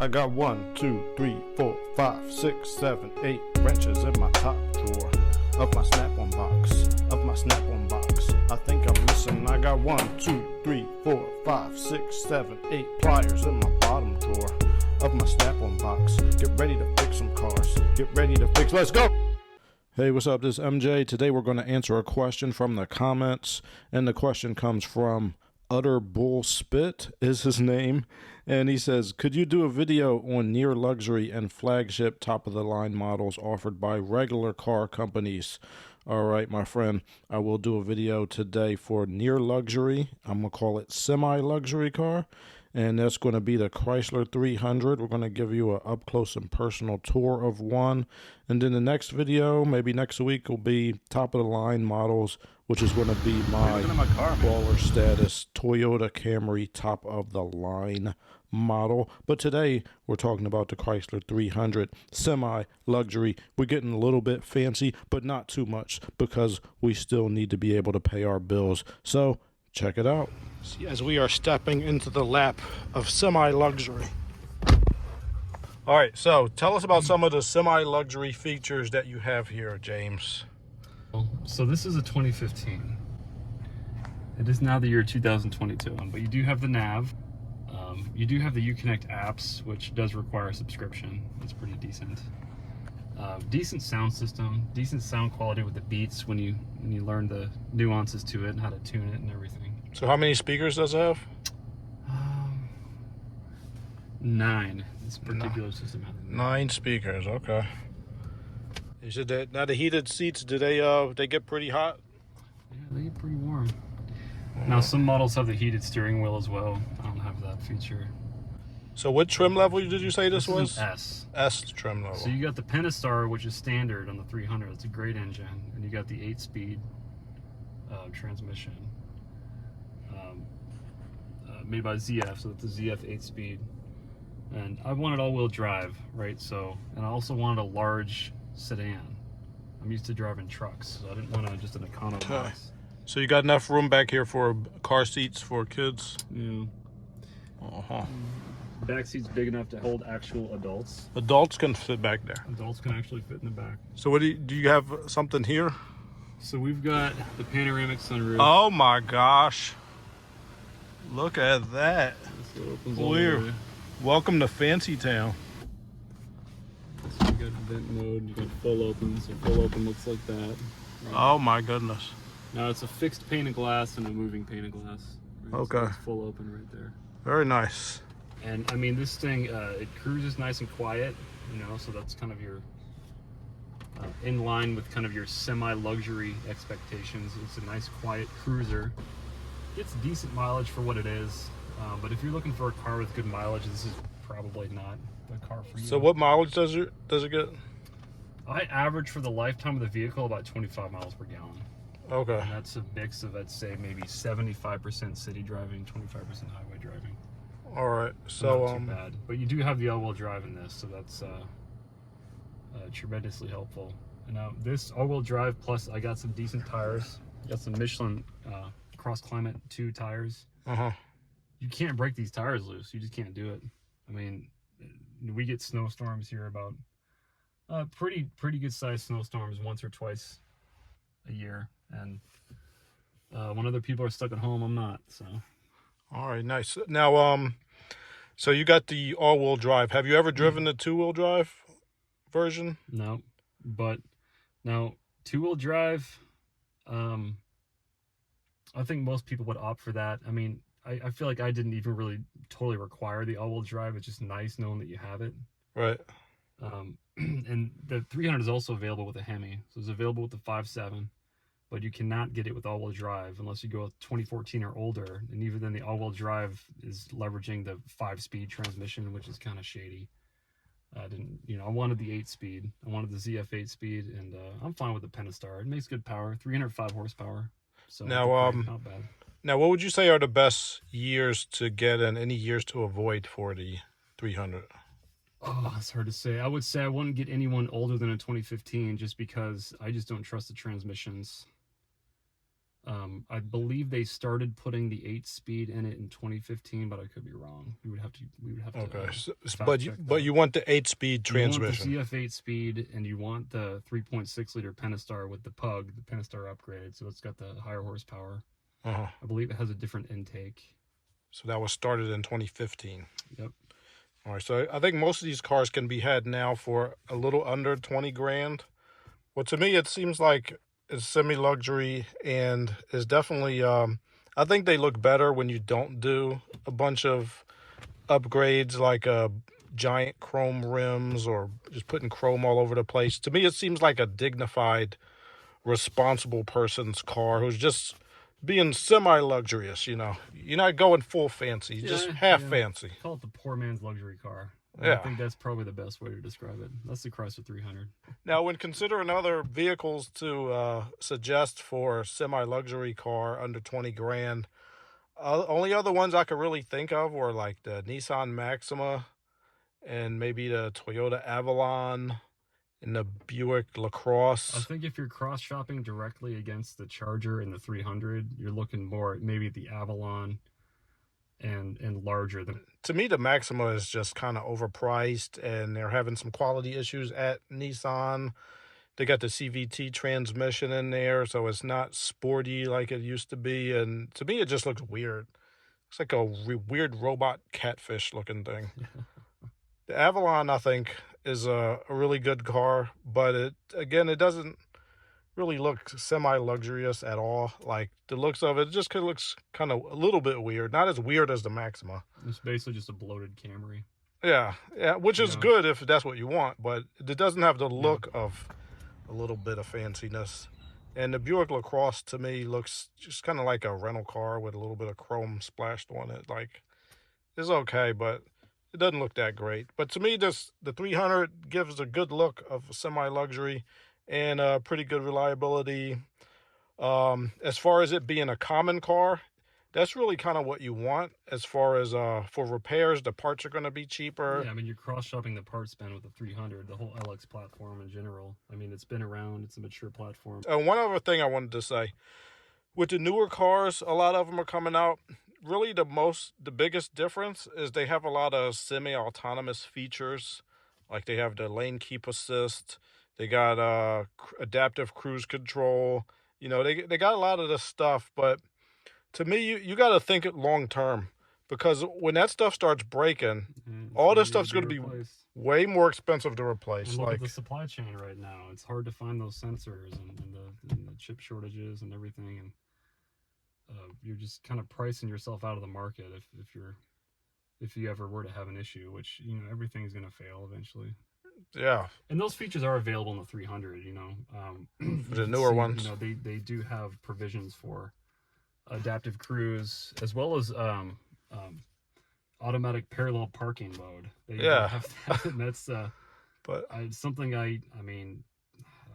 I got 1, 2, 3, 4, 5, 6, 7, 8 wrenches in my top drawer of my Snap-on box. I think I'm missing. I got 1, 2, 3, 4, 5, 6, 7, 8 pliers in my bottom drawer of my Snap-on box. Get ready to fix some cars. Get ready to fix. Let's go! Hey, what's up? This is MJ. Today we're going to answer a question from the comments, and the question comes from Utter Bull Spit is his name, and he says, could you do a video on near luxury and flagship top of the line models offered by regular car companies? All right, my friend, I will do a video today for near luxury. I'm gonna call it semi-luxury car, and that's going to be the Chrysler 300. We're going to give you an up-close and personal tour of one. And then the next video, maybe next week, will be top-of-the-line models, which is going to be my baller status Toyota Camry top-of-the-line model. But today, we're talking about the Chrysler 300 semi-luxury. We're getting a little bit fancy, but not too much, because we still need to be able to pay our bills. So, check it out. As we are stepping into the lap of semi-luxury. All right, so tell us about some of the semi-luxury features that you have here, James. So this is a 2015. It is now the year 2022, but you do have the nav. You do have the Uconnect apps, which does require a subscription. It's pretty decent. Decent sound system, decent sound quality with the Beats when you learn the nuances to it and how to tune it and everything. So how many speakers does it have? 9. This particular system has 9 speakers. Okay. You said that now the heated seats, do they get pretty hot? Yeah, they get pretty warm. Now some models have the heated steering wheel as well. I don't have that feature. So what trim level did you say this was? S. S trim level. So you got the Pentastar, which is standard on the 300. It's a great engine, and you got the 8-speed transmission. Made by ZF, so it's the ZF 8-speed. And I wanted all-wheel drive, right? So, and I also wanted a large sedan. I'm used to driving trucks, so I didn't want just an econo box. So you got enough room back here for car seats for kids? Yeah. Back seat's big enough to hold actual adults. Adults can fit back there. Adults can actually fit in the back. So what do you have something here? So we've got the panoramic sunroof. Oh my gosh. Look at that. Weird. Welcome to Fancy Town. So you got vent mode, you got full open, so full open looks like that. Right? Oh my goodness. Now it's a fixed pane of glass and a moving pane of glass. Right? Okay. So it's full open right there. Very nice. And I mean, this thing, it cruises nice and quiet, so that's kind of your, in line with kind of your semi-luxury expectations. It's a nice quiet cruiser. Gets decent mileage for what it is, but if you're looking for a car with good mileage, this is probably not the car for you. So what mileage does it get? I average for the lifetime of the vehicle about 25 miles per gallon. Okay. And that's a mix of, I'd say, maybe 75% city driving, 25% highway driving. All right. So not too bad. But you do have the all-wheel drive in this, so that's tremendously helpful. And now this all-wheel drive, plus I got some decent tires. Got some Michelin Cross Climate 2 tires. You can't break these tires loose. You just can't do it. I mean, we get snowstorms here about pretty good sized snowstorms once or twice a year, and when other people are stuck at home, I'm not. So. All right, nice. Now, so you got the all-wheel drive. Have you ever driven the two-wheel drive version? No, but now two-wheel drive. I think most people would opt for that. I mean, I feel like I didn't even really totally require the all-wheel drive. It's just nice knowing that you have it. Right. And the 300 is also available with a Hemi. So it's available with the 5.7, but you cannot get it with all-wheel drive unless you go with 2014 or older. And even then, the all-wheel drive is leveraging the 5-speed transmission, which is kind of shady. I didn't, I wanted the 8-speed. I wanted the ZF 8-speed, and I'm fine with the Pentastar. It makes good power, 305 horsepower. So now, not bad. Now, what would you say are the best years to get and any years to avoid for the 300? Oh, it's hard to say. I would say I wouldn't get anyone older than a 2015 just because I just don't trust the transmissions. I believe they started putting the 8-speed in it in 2015, but I could be wrong. We would have to. Okay, fact check that. you want the 8-speed transmission. You want the ZF 8-speed, and you want the 3.6 liter Pentastar with the Pug, the Pentastar upgrade. So it's got the higher horsepower. I believe it has a different intake. So that was started in 2015. Yep. All right, so I think most of these cars can be had now for a little under 20 grand. Well, to me, it seems like it's semi-luxury and is definitely, I think they look better when you don't do a bunch of upgrades like giant chrome rims or just putting chrome all over the place. To me, it seems like a dignified, responsible person's car who's just being semi-luxurious, you know. You're not going full fancy, just half fancy. Call it the poor man's luxury car. Yeah. I think that's probably the best way to describe it. That's the Chrysler 300. Now, when considering other vehicles to suggest for a semi-luxury car under 20 grand, only other ones I could really think of were like the Nissan Maxima and maybe the Toyota Avalon and the Buick LaCrosse. I think if you're cross-shopping directly against the Charger and the 300, you're looking more at maybe the Avalon and larger than. To me, the Maxima is just kind of overpriced, and they're having some quality issues at Nissan. They got the CVT transmission in there, so it's not sporty like it used to be. And to me, it just looks weird. It's like a weird robot catfish looking thing. The Avalon, I think, is a really good car, but it doesn't really look semi-luxurious at all. Like, the looks of it just looks kind of a little bit weird. Not as weird as the Maxima. It's basically just a bloated Camry. Yeah, which is good if that's what you want, but it doesn't have the look of a little bit of fanciness. And the Buick LaCrosse, to me, looks just kind of like a rental car with a little bit of chrome splashed on it. Like, it's okay, but it doesn't look that great. But to me, the 300 gives a good look of semi-luxury and pretty good reliability. As far as it being a common car, that's really kind of what you want. As far as for repairs, the parts are going to be cheaper. Yeah, I mean, you're cross-shopping the parts spend with the 300, the whole LX platform in general. I mean, it's been around. It's a mature platform. One other thing I wanted to say. With the newer cars, a lot of them are coming out. Really, the biggest difference is they have a lot of semi-autonomous features. Like they have the lane keep assist. They got adaptive cruise control. You know, they got a lot of this stuff, but to me, you got to think it long term, because when that stuff starts breaking, all this stuff's going to be way more expensive to replace. And look at the supply chain right now. It's hard to find those sensors and the chip shortages and everything, and you're just kind of pricing yourself out of the market if you ever were to have an issue, which, you know, everything's going to fail eventually. Yeah. And those features are available in the 300, you know. The newer ones. You know, they do have provisions for adaptive cruise, as well as automatic parallel parking mode. They have that, and that's something I mean,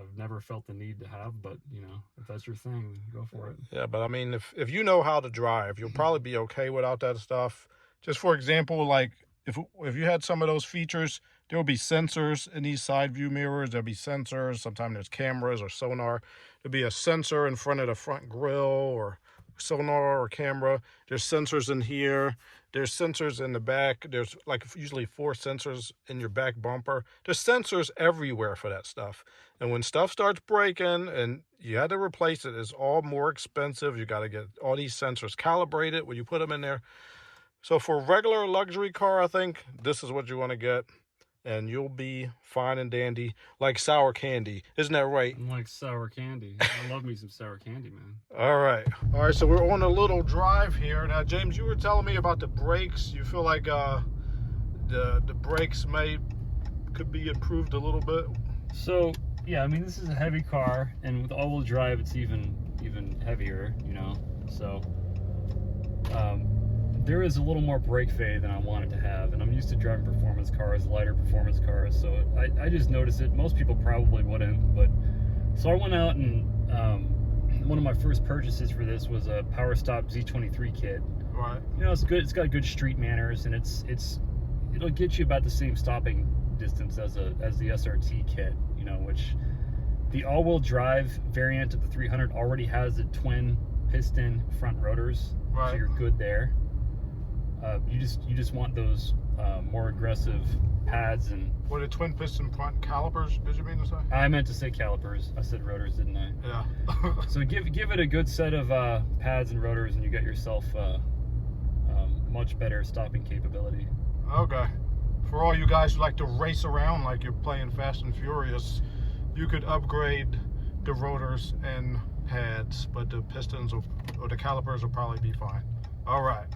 I've never felt the need to have, but, you know, if that's your thing, go for it. Yeah, but I mean, if you know how to drive, you'll probably be okay without that stuff. Just for example, like if you had some of those features, there will be sensors in these side view mirrors. There'll be sensors. Sometimes there's cameras or sonar. There'll be a sensor in front of the front grille, or sonar or camera. There's sensors in here. There's sensors in the back. There's like usually 4 sensors in your back bumper. There's sensors everywhere for that stuff. And when stuff starts breaking and you had to replace it, it's all more expensive. You got to get all these sensors calibrated when you put them in there. So for a regular luxury car, I think this is what you want to get, and you'll be fine and dandy, like sour candy. Isn't that right? I'm like sour candy. I love me some sour candy, man. All right, so we're on a little drive here. Now, James, you were telling me about the brakes. You feel like the brakes could be improved a little bit? So, yeah, I mean, this is a heavy car, and with all-wheel drive, it's even heavier, you know. So, there is a little more brake fade than I wanted to have, and I'm used to driving performance cars, lighter performance cars, so I just noticed it. Most people probably wouldn't, but so I went out and one of my first purchases for this was a PowerStop Z23 kit. Right. You know, it's good. It's got good street manners, and it'll get you about the same stopping distance as the SRT kit. You know, which the all-wheel drive variant of the 300 already has a twin piston front rotors, so Right. you're good there. You just want those more aggressive pads, and What are twin piston front calipers? Did you mean to say? I meant to say calipers. I said rotors, didn't I? Yeah. So give it a good set of pads and rotors, and you get yourself much better stopping capability. Okay. For all you guys who like to race around like you're playing Fast and Furious, you could upgrade the rotors and pads, but the pistons or the calipers will probably be fine. All right.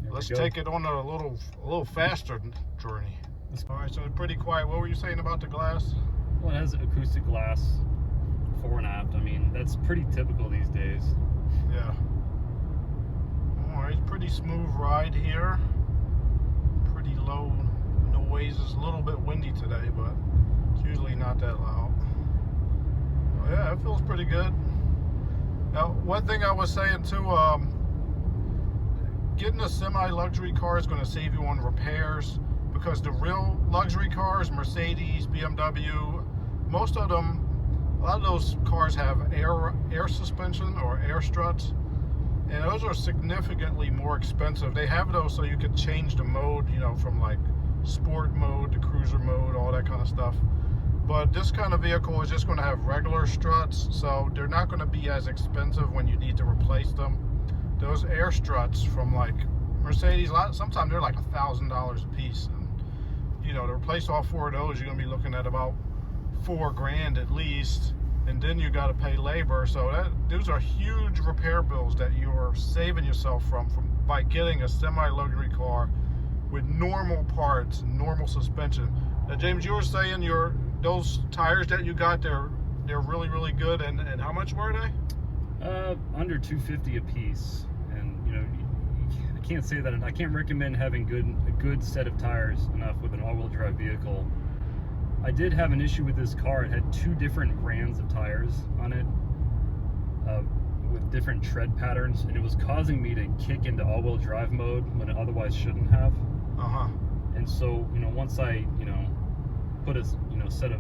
There we Let's go. take it on a little faster journey. All right, so it's pretty quiet. What were you saying about the glass? Well, it has acoustic glass, fore and aft. I mean, that's pretty typical these days. Yeah. All right, pretty smooth ride here. Pretty low noise. It's a little bit windy today, but it's usually not that loud. Oh, yeah, it feels pretty good. Now, one thing I was saying too, getting a semi-luxury car is going to save you on repairs, because the real luxury cars, Mercedes, BMW, most of them, a lot of those cars have air suspension or air struts, and those are significantly more expensive. They have those so you could change the mode, you know, from like sport mode to cruiser mode, all that kind of stuff. But this kind of vehicle is just going to have regular struts, so they're not going to be as expensive when you need to replace them. Those air struts from like Mercedes, sometimes they're like $1,000 a piece, and you know, to replace all four of those, you're going to be looking at about $4,000 at least, and then you got to pay labor. So those are huge repair bills that you're saving yourself from by getting a semi-luxury car with normal parts, normal suspension. Now, James, you were saying those tires that you got, they're really, really good, and how much were they? Under $250 a piece, and you know, I can't say that. I can't recommend having a good set of tires enough with an all-wheel drive vehicle. I did have an issue with this car. It had two different brands of tires on it, with different tread patterns, and it was causing me to kick into all-wheel drive mode when it otherwise shouldn't have. And so, you know, once I, you know, put a set of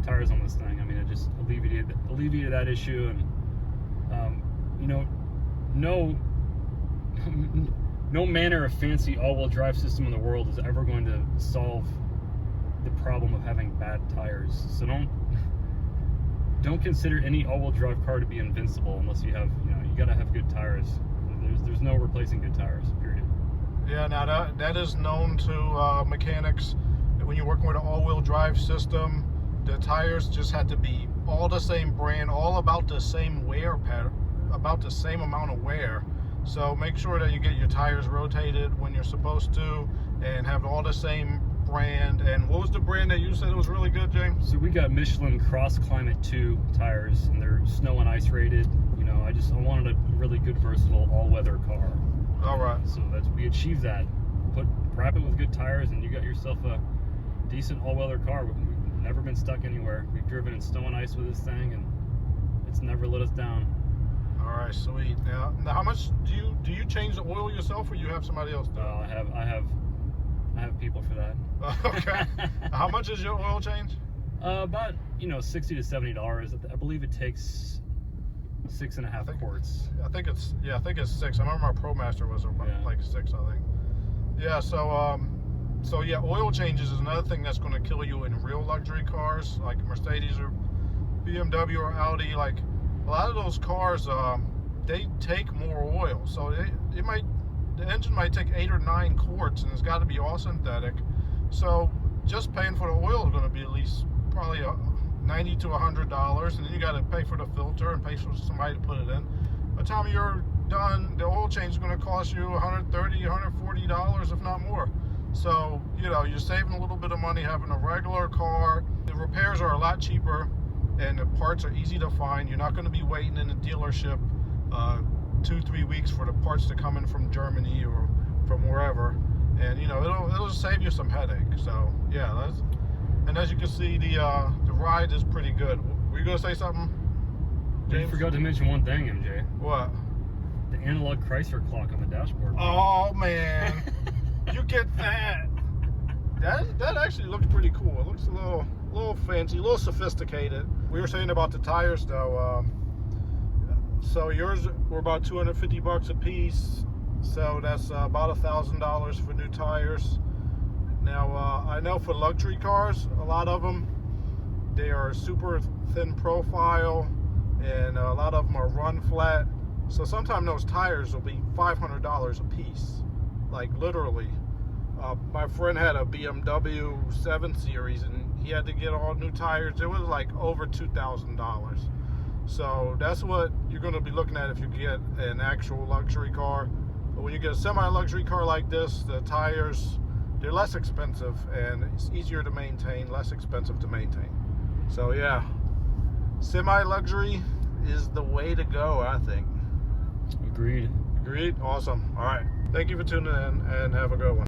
tires on this thing, I mean, it just alleviated that issue, and you know, no manner of fancy all-wheel drive system in the world is ever going to solve the problem of having bad tires. So don't consider any all-wheel drive car to be invincible unless you have, you know, you got to have good tires. There's no replacing good tires, period. Yeah, now that is known to mechanics. When you're working with an all-wheel drive system, the tires just have to be all the same brand, all about the same wear pattern, about the same amount of wear. So make sure that you get your tires rotated when you're supposed to, and have all the same brand. And what was the brand that you said was really good, James? So we got Michelin Cross Climate 2 tires, and they're snow and ice rated. You know, I wanted a really good, versatile, all-weather car. All right. So we achieved that. Wrap it with good tires, and you got yourself a decent all-weather car. We've never been stuck anywhere. We've driven in snow and ice with this thing, and it's never let us down. All right, sweet. Now how much do you change the oil yourself, or you have somebody else do it? I have people for that. Okay. How much is your oil change? About, you know, $60 to $70. I believe it takes 6.5 quarts. I think it's 6. I remember our ProMaster was about like 6, I think. Yeah. So yeah, oil changes is another thing that's going to kill you in real luxury cars like Mercedes or BMW or Audi. Like a lot of those cars, they take more oil, so the engine might take 8 or 9 quarts, and it's got to be all synthetic. So just paying for the oil is going to be at least probably $90 to $100, and then you got to pay for the filter and pay for somebody to put it in. By the time you're done, the oil change is going to cost you $130, $140, if not more. So, you know, you're saving a little bit of money having a regular car. The repairs are a lot cheaper, and the parts are easy to find. You're not going to be waiting in the dealership 2-3 weeks for the parts to come in from Germany or from wherever. And you know, it'll save you some headache. So yeah, and as you can see, the ride is pretty good. Were you gonna say something, James? You forgot to mention one thing, MJ. What? The analog Chrysler clock on the dashboard. Oh man, you get that? That actually looks pretty cool. It looks a little fancy, a little sophisticated. We were saying about the tires though. So yours were about 250 bucks a piece. So that's about $1,000 for new tires. Now I know for luxury cars, a lot of them, they are super thin profile, and a lot of them are run flat. So sometimes those tires will be $500 a piece, like literally. My friend had a BMW 7 Series, and he had to get all new tires. It was like over $2,000. So that's what you're going to be looking at if you get an actual luxury car. But when you get a semi-luxury car like this, the tires, they're less expensive, and it's easier to maintain, less expensive to maintain. So yeah, semi-luxury is the way to go, I think. Agreed. Agreed? Awesome. All right. Thank you for tuning in, and have a good one.